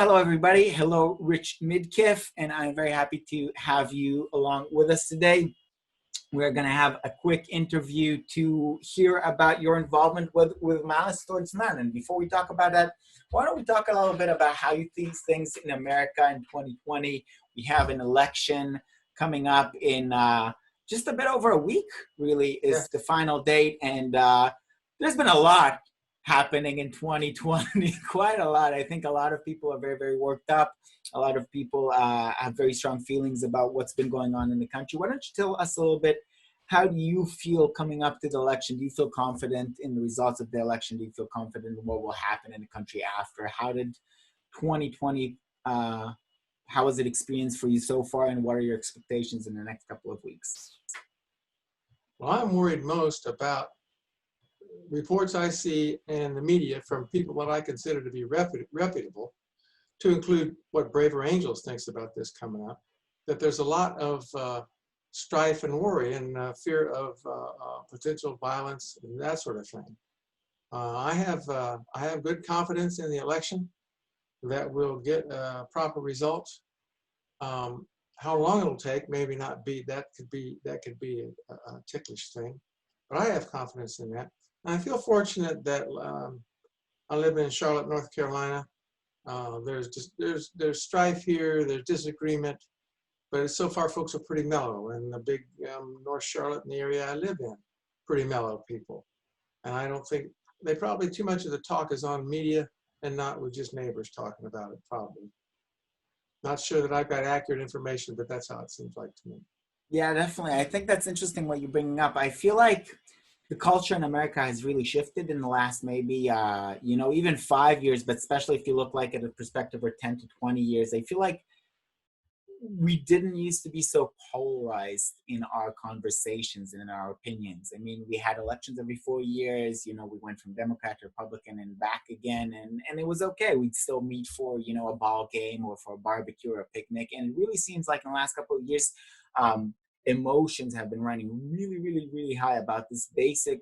Hello, everybody. Hello, Rich Midkiff, and I'm very happy to have you along with us today. We're going to have a quick interview to hear about your involvement with Malice Towards None. And before we talk about that, why don't we talk a little bit about how you see things in America in 2020? We have an election coming up in just a bit over a week, really, is the final date. And there's been a lot happening in 2020, quite a lot. I think a lot of people are very, very worked up. A lot of people have very strong feelings about what's been going on in the country. Why don't you tell us a little bit, how do you feel coming up to the election? Do you feel confident in the results of the election? Do you feel confident in what will happen in the country after? How did 2020, how was it experienced for you so far, and what are your expectations in the next couple of weeks? Well, I'm worried most about reports I see in the media from people that I consider to be reputable, to include what Braver Angels thinks about this coming up, that there's a lot of strife and worry and fear of potential violence and that sort of thing. I have good confidence in the election that we'll get proper results. How long it'll take, maybe not be. That could be a ticklish thing, but I have confidence in that. And I feel fortunate that I live in Charlotte, North Carolina. There's strife here, there's disagreement, but so far folks are pretty mellow. And the big North Charlotte and the area I live in, pretty mellow people. And I don't think probably too much of the talk is on media and not with just neighbors talking about it, probably. Not sure that I've got accurate information, but that's how it seems like to me. Yeah, definitely. I think that's interesting what you're bringing up. I feel like the culture in America has really shifted in the last maybe, even 5 years, but especially if you look like at a perspective of 10 to 20 years, I feel like we didn't used to be so polarized in our conversations and in our opinions. I mean, we had elections every 4 years, we went from Democrat to Republican and back again, and it was okay. We'd still meet for, a ball game or for a barbecue or a picnic. And it really seems like in the last couple of years, emotions have been running really, really, really high about this basic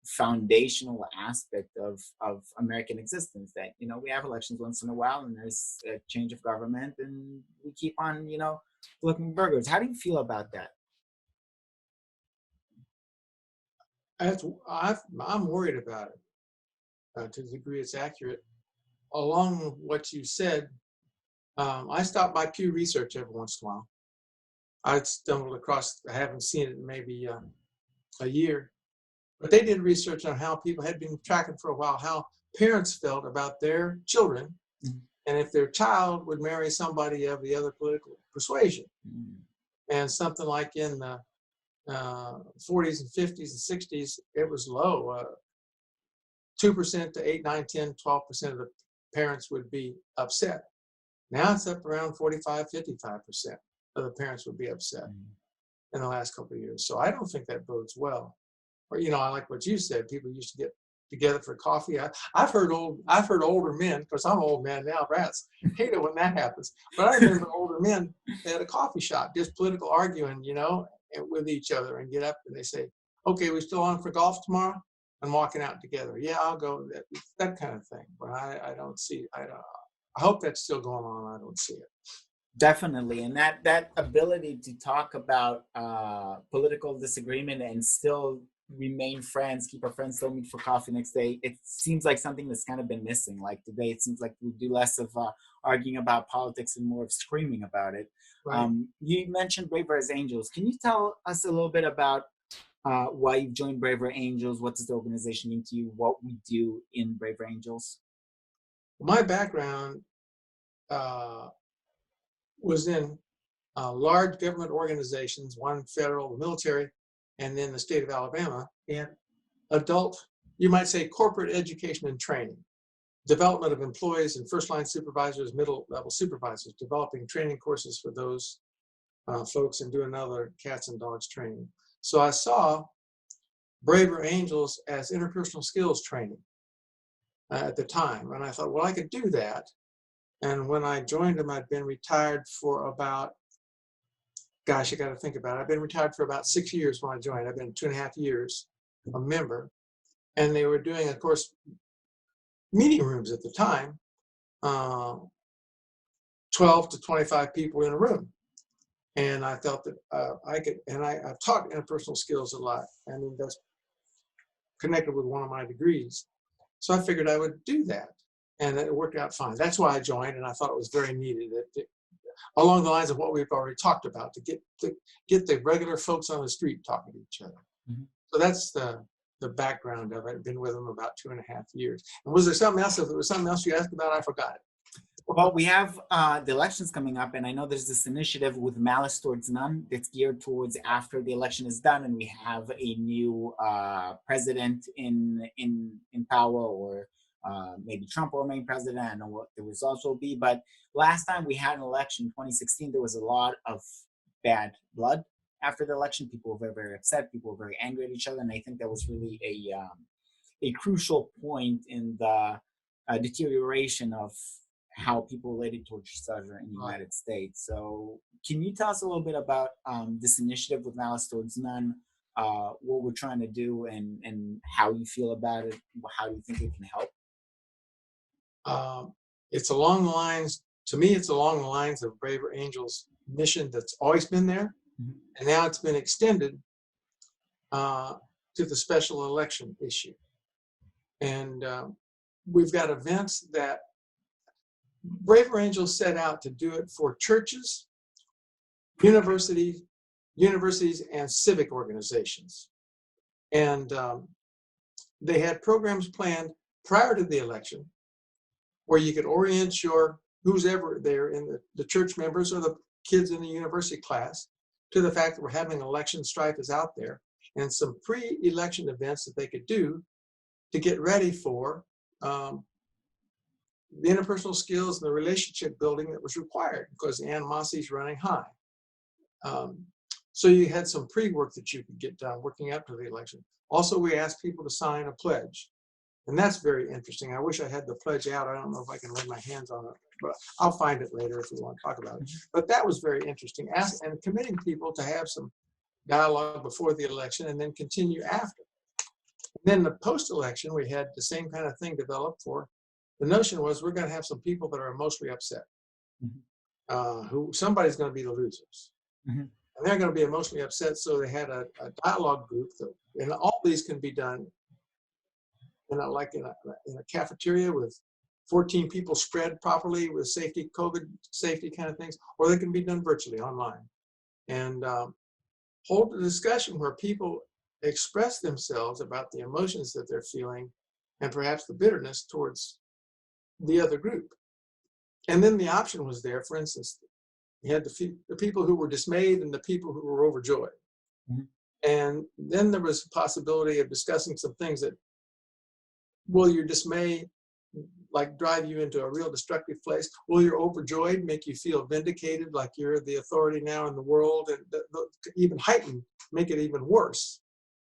foundational aspect of American existence, that, we have elections once in a while and there's a change of government and we keep on, flipping burgers. How do you feel about that? I'm worried about it to the degree it's accurate. Along with what you said, I stop by Pew Research every once in a while. I stumbled across, I haven't seen it in maybe a year, but they did research on how people had been tracking for a while, how parents felt about their children, and if their child would marry somebody of the other political persuasion. And something like in the 40s and 50s and 60s, it was low, 2% to 8, 9, 10, 12% of the parents would be upset. Now it's up around 45, 55%. Of the parents would be upset in the last couple of years. So I don't think that bodes well. Or, I like what you said, people used to get together for coffee. I've heard older men, because I'm an old man now, rats, hate it when that happens. But I remember older men at a coffee shop, just political arguing, with each other, and get up and they say, okay, we still on for golf tomorrow? And walking out together. Yeah, I'll go, that kind of thing. But I don't see, I hope that's still going on. I don't see it. Definitely. And that ability to talk about political disagreement and still remain friends, keep our friends, still meet for coffee next day, it seems like something that's kind of been missing. Like today, it seems like we do less of arguing about politics and more of screaming about it. Right. You mentioned Braver Angels. Can you tell us a little bit about why you've joined Braver Angels? What does the organization mean to you? What we do in Braver Angels? My background was in large government organizations, one federal, military, and then the state of Alabama, and adult, you might say corporate education and training, development of employees and first-line supervisors, middle-level supervisors, developing training courses for those folks and doing other cats and dogs training. So I saw Braver Angels as interpersonal skills training at the time, and I thought, well, I could do that. And when I joined them, I'd been retired for about, gosh, I got to think about it. I've been retired for about 6 years when I joined. I've been 2.5 years a member. And they were doing, of course, meeting rooms at the time 12 to 25 people in a room. And I felt that I could, and I've taught interpersonal skills a lot. I mean, that's connected with one of my degrees. So I figured I would do that. And it worked out fine. That's why I joined, and I thought it was very needed. Along the lines of what we've already talked about, to get the regular folks on the street talking to each other. Mm-hmm. So that's the background of it. I've been with them about 2.5 years. And was there something else? If there was something else you asked about, I forgot it. Well, we have the elections coming up, and I know there's this initiative with Malice Towards None that's geared towards after the election is done and we have a new president in power, or maybe Trump will remain president. I don't know what the results will be, but last time we had an election in 2016, there was a lot of bad blood after the election. People were very, very upset. People were very angry at each other, and I think that was really a crucial point in the deterioration of how people related towards each other in the United States. So can you tell us a little bit about this initiative with Malice Towards None, what we're trying to do, and how you feel about it? How do you think it can help? It's along the lines, to me, it's along the lines of Braver Angels' mission that's always been there. Mm-hmm. And now it's been extended to the special election issue. And we've got events that Braver Angels set out to do it for churches, universities, and civic organizations. And they had programs planned prior to the election where you could orient who's ever there in the church members or the kids in the university class to the fact that we're having election strife is out there, and some pre-election events that they could do to get ready for the interpersonal skills and the relationship building that was required because the animosity is running high. So you had some pre-work that you could get done working up to the election. Also, we asked people to sign a pledge. And that's very interesting. I wish I had the pledge out. I don't know if I can lay my hands on it, but I'll find it later if we want to talk about it. But that was very interesting. And committing people to have some dialogue before the election and then continue after. And then the post-election, we had the same kind of thing developed for. The notion was we're going to have some people that are emotionally upset, who somebody's going to be the losers. Mm-hmm. And they're going to be emotionally upset, so they had a dialogue group. And all these can be done in a cafeteria with 14 people spread properly with COVID safety kind of things, or they can be done virtually online. And hold a discussion where people express themselves about the emotions that they're feeling and perhaps the bitterness towards the other group. And then the option was there. For instance, you had the people who were dismayed and the people who were overjoyed. Mm-hmm. And then there was a possibility of discussing some things that, will your dismay like drive you into a real destructive place? Will your overjoyed make you feel vindicated, like you're the authority now in the world, and even heightened, make it even worse?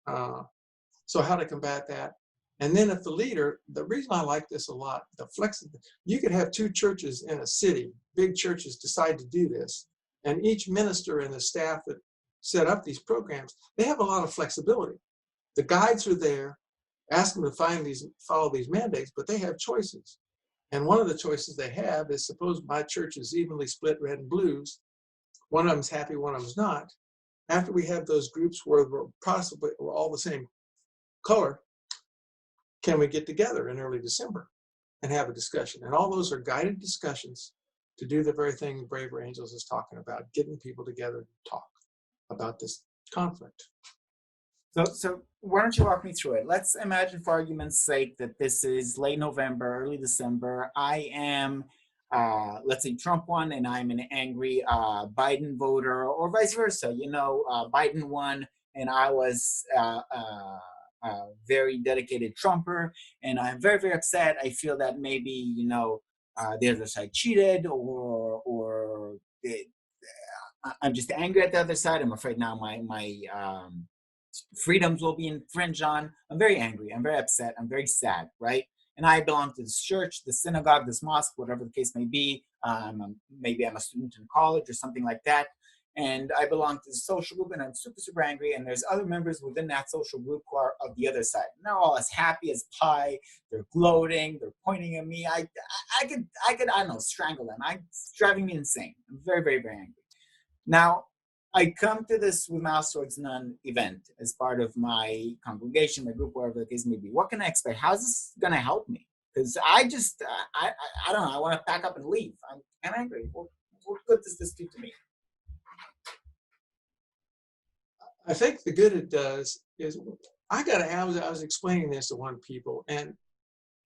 So how to combat that? And then if the leader, the reason I like this a lot, the flexibility, you could have 2 churches in a city, big churches, decide to do this. And each minister and the staff that set up these programs, they have a lot of flexibility. The guides are there, ask them to follow these mandates, but they have choices. And one of the choices they have is, suppose my church is evenly split red and blues. One of them's happy, one of them's not. After we have those groups where we're all the same color, can we get together in early December and have a discussion? And all those are guided discussions to do the very thing Braver Angels is talking about, getting people together to talk about this conflict. So why don't you walk me through it? Let's imagine, for argument's sake, that this is late November, early December. I am, let's say Trump won, and I'm an angry Biden voter, or vice versa. Biden won, and I was very dedicated Trumper, and I'm very, very upset. I feel that maybe, the other side cheated, or I'm just angry at the other side. I'm afraid now my freedoms will be infringed on. I'm very angry. I'm very upset. I'm very sad, right? And I belong to this church, this synagogue, this mosque, whatever the case may be. Maybe I'm a student in college or something like that. and I belong to the social group, and I'm super, super angry. And there's other members within that social group who are of the other side. And they're all as happy as pie. They're gloating. They're pointing at me. I could, I don't know, strangle them. It's driving me insane. I'm very, very, very angry. Now, I come to this with Malice Towards None event as part of my congregation, my group, wherever the case may be. What can I expect? How's this going to help me? Because I just, I don't know. I want to pack up and leave. I'm angry. What good does this do to me? I think the good it does is, I was explaining this to one people and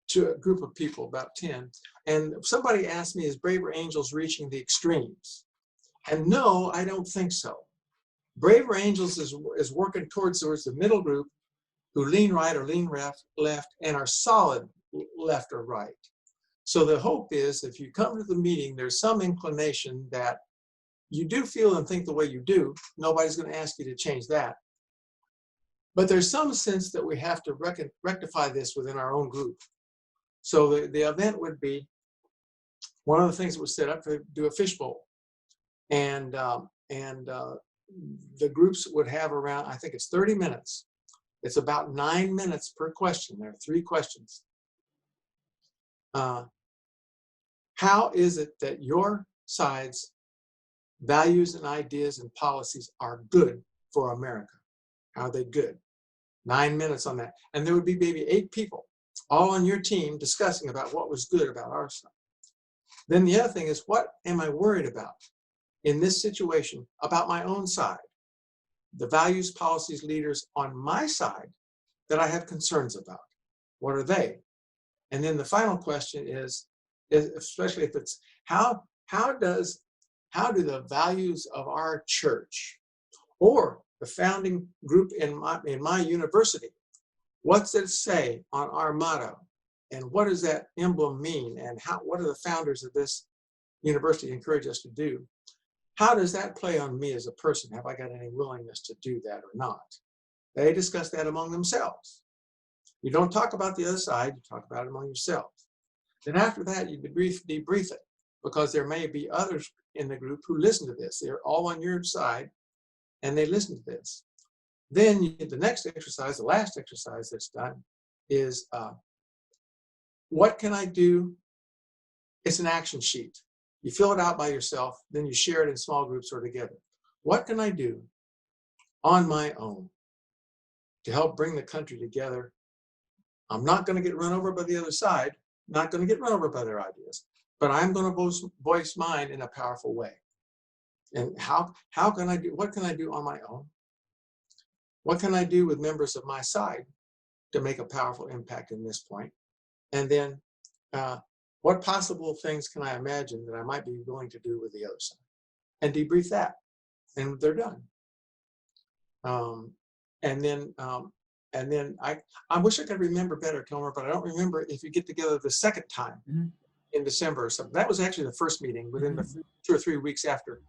to a group of people, about 10, and somebody asked me, is Braver Angels reaching the extremes? And no, I don't think so. Braver Angels is working towards the middle group who lean right or lean left and are solid left or right. So the hope is, if you come to the meeting, there's some inclination that you do feel and think the way you do. Nobody's going to ask you to change that. But there's some sense that we have to rectify this within our own group. So the event would be, one of the things that was set up to do a fishbowl. And the groups would have around, I think it's 30 minutes. It's about 9 minutes per question. There are 3 questions. How is it that your side's values and ideas and policies are good for America? How are they good? 9 minutes on that. And there would be maybe 8 people all on your team discussing about what was good about our side. Then the other thing is, what am I worried about in this situation about my own side? The values, policies, leaders on my side that I have concerns about. What are they? And then the final question is especially if it's, how do the values of our church or the founding group in my university, what's it say on our motto? And what does that emblem mean? And what do the founders of this university encourage us to do? How does that play on me as a person? Have I got any willingness to do that or not? They discuss that among themselves. You don't talk about the other side, you talk about it among yourselves. Then after that, you debrief it, because there may be others in the group who listen to this. They're all on your side, and they listen to this. Then the next exercise, the last exercise that's done, is what can I do? It's an action sheet. You fill it out by yourself, then you share it in small groups or together. What can I do on my own to help bring the country together? I'm not going to get run over by the other side, not going to get run over by their ideas, but I'm going to voice mine in a powerful way. And how can I do, what can I do on my own? What can I do with members of my side to make a powerful impact in this point? And then what possible things can I imagine that I might be willing to do with the other side? And debrief that, and they're done. And then I wish I could remember better, Kilmer, but I don't remember if you get together the second time in December or something. That was actually the first meeting within the 2 or 3 weeks after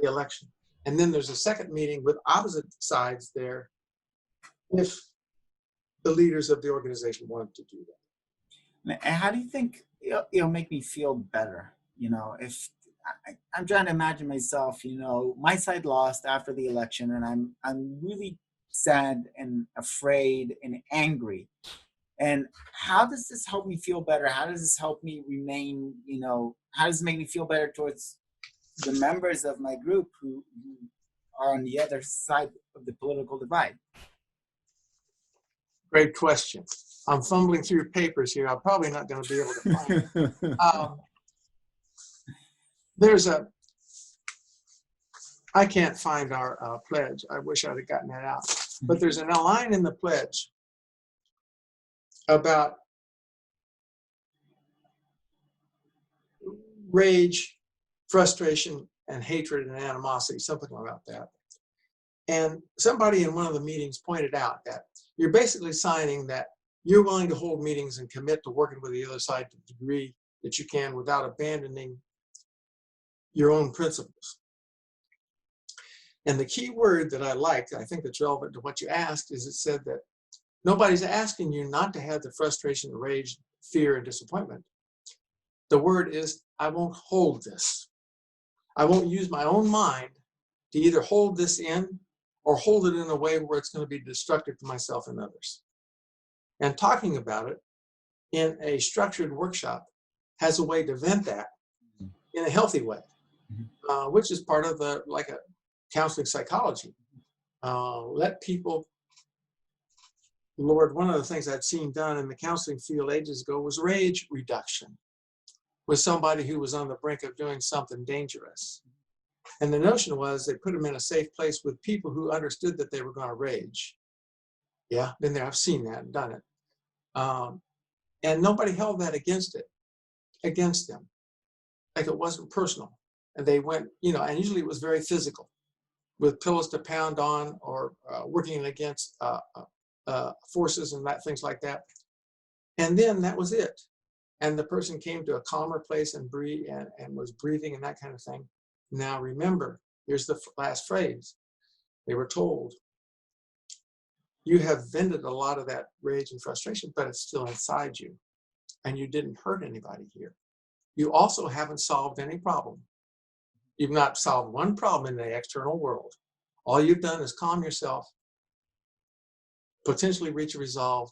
the election. And then there's a second meeting with opposite sides there if the leaders of the organization wanted to do that. And how do you think it'll make me feel better? You know, if I'm trying to imagine myself, you know, my side lost after the election, and I'm really sad and afraid and angry. And how does this help me feel better? How does this help me remain, you know, how does it make me feel better towards the members of my group who are on the other side of the political divide? Great question. I'm fumbling through papers here. I'm probably not going to be able to find it. I can't find our pledge. I wish I'd have gotten that out. But there's a line in the pledge about rage, frustration, and hatred and animosity, something about that. And somebody in one of the meetings pointed out that you're basically signing that you're willing to hold meetings and commit to working with the other side to the degree that you can without abandoning your own principles. And the key word that I liked, I think that's relevant to what you asked, is it said that nobody's asking you not to have the frustration, rage, fear, and disappointment. The word is, I won't hold this. I won't use my own mind to either hold this in or hold it in a way where it's going to be destructive to myself and others. And talking about it in a structured workshop has a way to vent that in a healthy way, which is part of like a counseling psychology. Let people, Lord, one of the things I'd seen done in the counseling field ages ago was rage reduction with somebody who was on the brink of doing something dangerous. And the notion was they put them in a safe place with people who understood that they were going to rage. Yeah, been there. I've seen that and done it. And nobody held that against them. Like it wasn't personal. And they went, and usually it was very physical with pillows to pound on or working against forces and things like that. And then that was it. And the person came to a calmer place and breathe and was breathing and that kind of thing. Now remember, here's the last phrase. They were told, you have vented a lot of that rage and frustration, but it's still inside you. And you didn't hurt anybody here. You also haven't solved any problem. You've not solved one problem in the external world. All you've done is calm yourself, potentially reach a resolve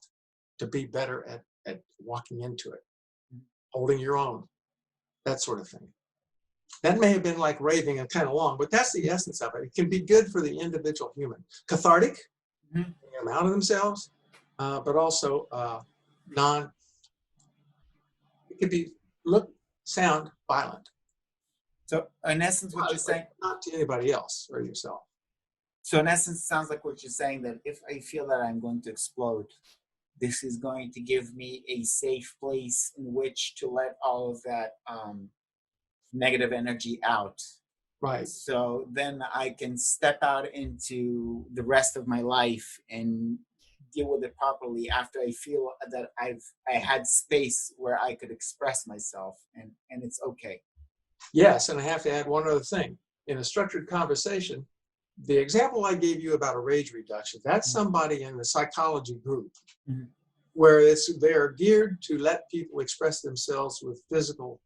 to be better at walking into it, holding your own, that sort of thing. That may have been like raving and kind of long, but that's the essence of it. It can be good for the individual human. Cathartic, bring them out of themselves, but also it could be sound violent. So in essence, what you're saying, not to anybody else or yourself. So in essence, it sounds like what you're saying, that if I feel that I'm going to explode, this is going to give me a safe place in which to let all of that negative energy out. Right. So then I can step out into the rest of my life and deal with it properly after I feel that I had space where I could express myself and it's okay. Yes, and I have to add one other thing. In a structured conversation, the example I gave you about a rage reduction, that's somebody in the psychology group where they're geared to let people express themselves with physical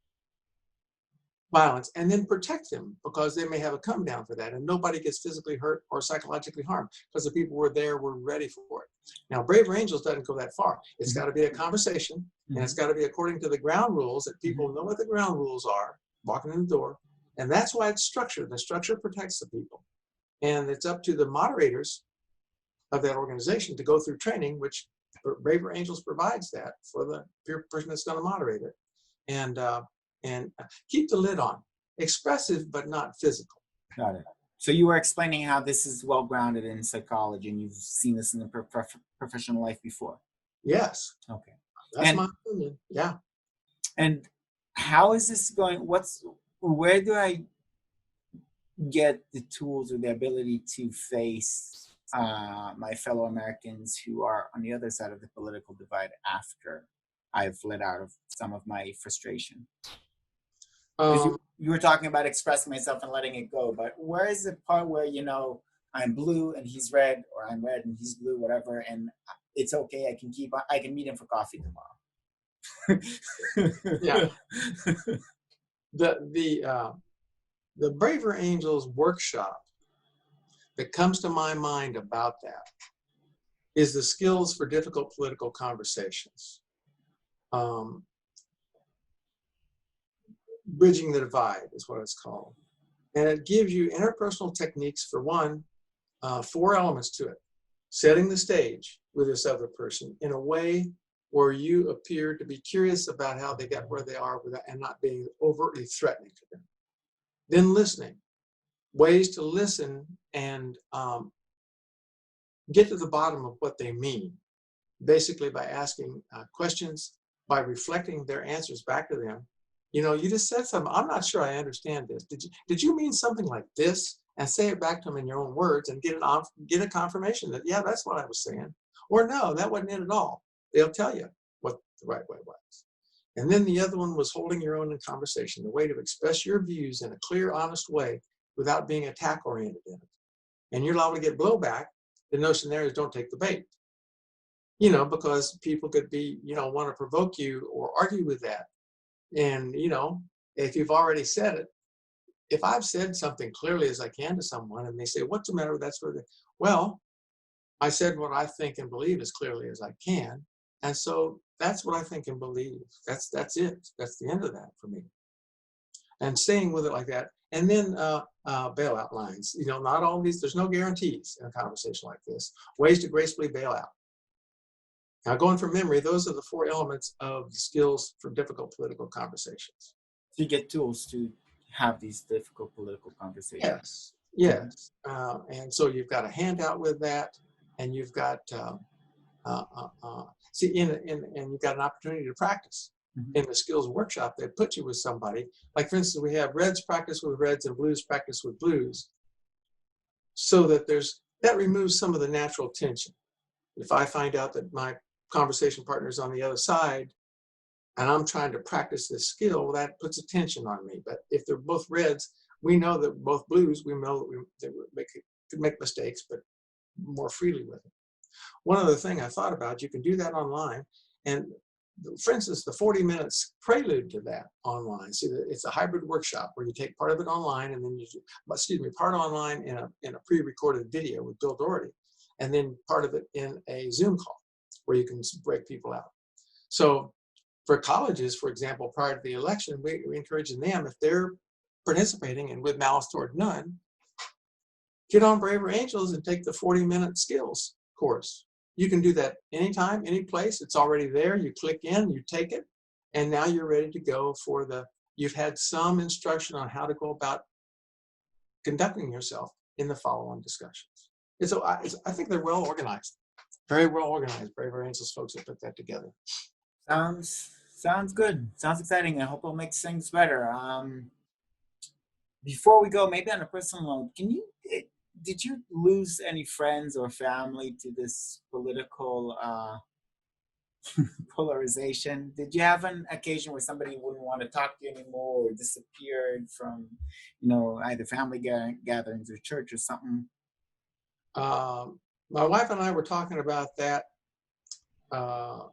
violence and then protect them because they may have a come down for that and nobody gets physically hurt or psychologically harmed because the people were ready for it. Now, Braver Angels doesn't go that far. It's got to be a conversation and it's got to be according to the ground rules that people know what the ground rules are, walking in the door. And that's why it's structured. The structure protects the people. And it's up to the moderators of that organization to go through training, which Braver Angels provides that for the person that's going to moderate it. And keep the lid on. Expressive, but not physical. Got it. So you were explaining how this is well grounded in psychology, and you've seen this in the professional life before. Yes. Okay. That's my opinion. Yeah. And how is this going? Where do I get the tools or the ability to face my fellow Americans who are on the other side of the political divide after I've let out of some of my frustration? You were talking about expressing myself and letting it go, but where is the part where, I'm blue and he's red, or I'm red and he's blue, whatever, and it's okay, I can meet him for coffee tomorrow. Yeah. The Braver Angels workshop that comes to my mind about that is the skills for difficult political conversations. Bridging the divide is what it's called. And it gives you interpersonal techniques for 4 elements to it. Setting the stage with this other person in a way where you appear to be curious about how they got where they are and not being overtly threatening to them. Then listening. Ways to listen and get to the bottom of what they mean. Basically by asking questions, by reflecting their answers back to them. You just said something, I'm not sure I understand this. Did you mean something like this? And say it back to them in your own words and get a confirmation that, yeah, that's what I was saying. Or no, that wasn't it at all. They'll tell you what the right way was. And then the other one was holding your own in conversation, the way to express your views in a clear, honest way without being attack-oriented in it. And you're liable to get blowback. The notion there is don't take the bait. Because people could be, want to provoke you or argue with that. And, if you've already said it, if I've said something clearly as I can to someone and they say, what's the matter with that sort of thing? Well, I said what I think and believe as clearly as I can. And so that's what I think and believe. That's it. That's the end of that for me. And staying with it like that. And then bailout lines. You know, not all these, there's no guarantees in a conversation like this. Ways to gracefully bail out. Now, going from memory, those are the 4 elements of the skills for difficult political conversations. So you get tools to have these difficult political conversations. Yes, yes. And so you've got a handout with that, and you've got and you've got an opportunity to practice. In the skills workshop. They put you with somebody. Like, for instance, we have reds practice with reds and blues practice with blues, so that that removes some of the natural tension. If I find out that my conversation partner is on the other side and I'm trying to practice this skill, well, that puts a tension on me. But if they're both reds, we know that both blues, we know that they could make mistakes, but more freely with it. One other thing I thought about, you can do that online. And for instance, the 40 minutes prelude to that online. See, it's a hybrid workshop where you take part of it online and then part online in a pre-recorded video with Bill Doherty, and then part of it in a Zoom call where you can break people out. So for colleges, for example, prior to the election, we encourage them, if they're participating and with Malice Towards None, get on Braver Angels and take the 40-minute skills course. You can do that anytime, any place. It's already there. You click in, you take it, and now you're ready to go for you've had some instruction on how to go about conducting yourself in the follow-on discussions. And so I think they're well organized, very well organized. Braver Angels folks have put that together. Sounds good. Sounds exciting. I hope it'll make things better. Before we go, maybe on a personal note, did you lose any friends or family to this political polarization? Did you have an occasion where somebody wouldn't want to talk to you anymore or disappeared from, either family gatherings or church or something? My wife and I were talking about that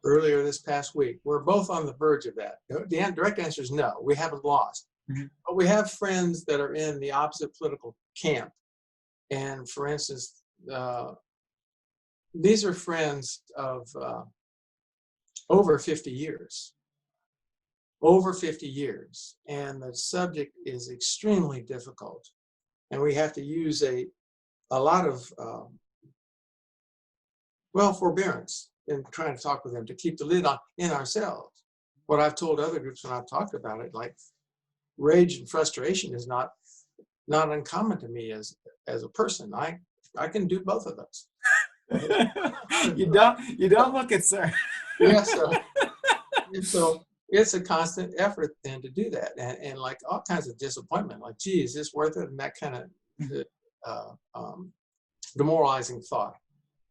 earlier this past week. We're both on the verge of that. The direct answer is no, we haven't lost. But we have friends that are in the opposite political camp. And for instance, these are friends of over 50 years. Over 50 years. And the subject is extremely difficult. And we have to use a lot of, forbearance in trying to talk with them to keep the lid on in ourselves. What I've told other groups when I've talked about it, like rage and frustration is not uncommon to me as a person. I can do both of those. You don't look it, sir. Yeah, so it's a constant effort then to do that, and like all kinds of disappointment, like, gee, is this worth it? And that kind of demoralizing thought.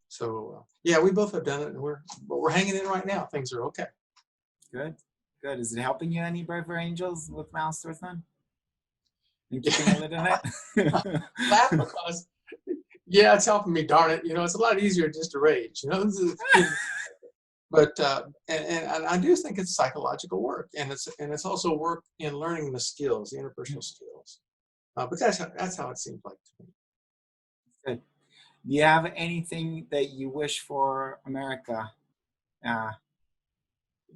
So yeah, we both have done it, and we're hanging in right now. Things are okay. Good. Is it helping you any, Braver Angels, with Malice Towards None? You keeping a lid on it? Laugh because, yeah, it's helping me. Darn it, it's a lot easier just to rage. But and I do think it's psychological work, and it's also work in learning the skills, the interpersonal skills. But that's how it seems like to me. Good. Do you have anything that you wish for America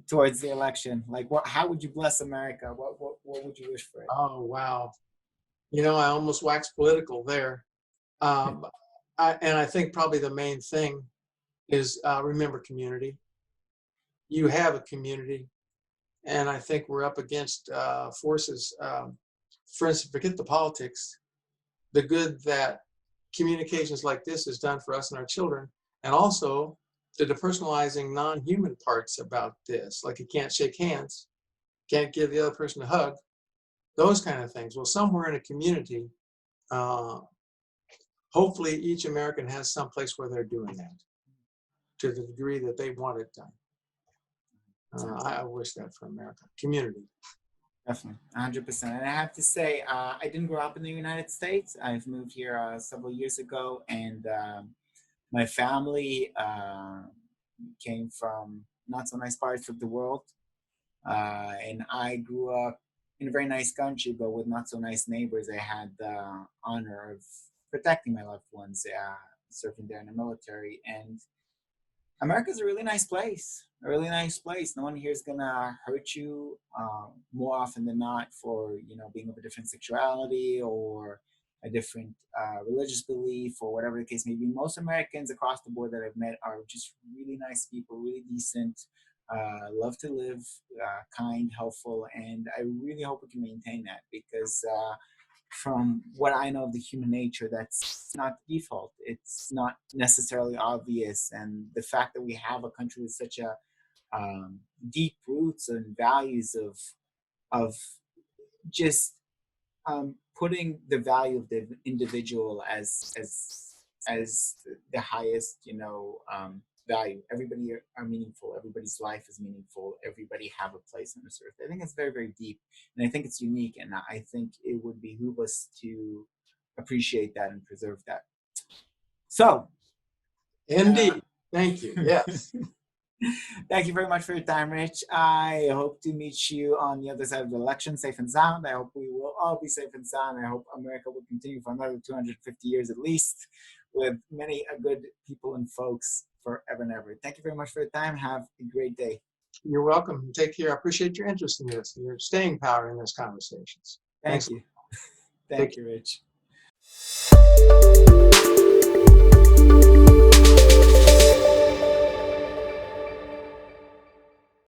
towards the election? Like, how would you bless America? What would you wish for it? Oh, wow. I almost waxed political there. I think probably the main thing is remember community. You have a community, and I think we're up against forces. For instance, forget the politics, the good that communications like this has done for us and our children, and also the depersonalizing non-human parts about this, like you can't shake hands, can't give the other person a hug, those kind of things. Well, somewhere in a community, hopefully each American has some place where they're doing that to the degree that they want it done. I wish that for America. Community. Definitely, 100%. And I have to say, I didn't grow up in the United States. I've moved here several years ago, and my family came from not so nice parts of the world. And I grew up in a very nice country, but with not so nice neighbors. I had the honor of protecting my loved ones, serving there in the military. And America's a really nice place. A really nice place. No one here is gonna hurt you more often than not for being of a different sexuality or a different religious belief or whatever the case may be. Most Americans across the board that I've met are just really nice people, really decent, love to live, kind, helpful, and I really hope we can maintain that because. From what I know of the human nature, that's not the default. It's not necessarily obvious. And the fact that we have a country with such a deep roots and values of just putting the value of the individual as the highest, value. Everybody are meaningful. Everybody's life is meaningful. Everybody have a place on this earth. I think it's very, very deep, and I think it's unique. And I think it would behoove us to appreciate that and preserve that. So, Indeed. Thank you. Yes. Thank you very much for your time, Rich. I hope to meet you on the other side of the election, safe and sound. I hope we will all be safe and sound. I hope America will continue for another 250 years at least, with many good people and folks forever and ever. Thank you very much for your time. Have a great day. You're welcome. Take care. I appreciate your interest in this, your staying power in these conversations. Thank you. Thank you, Rich.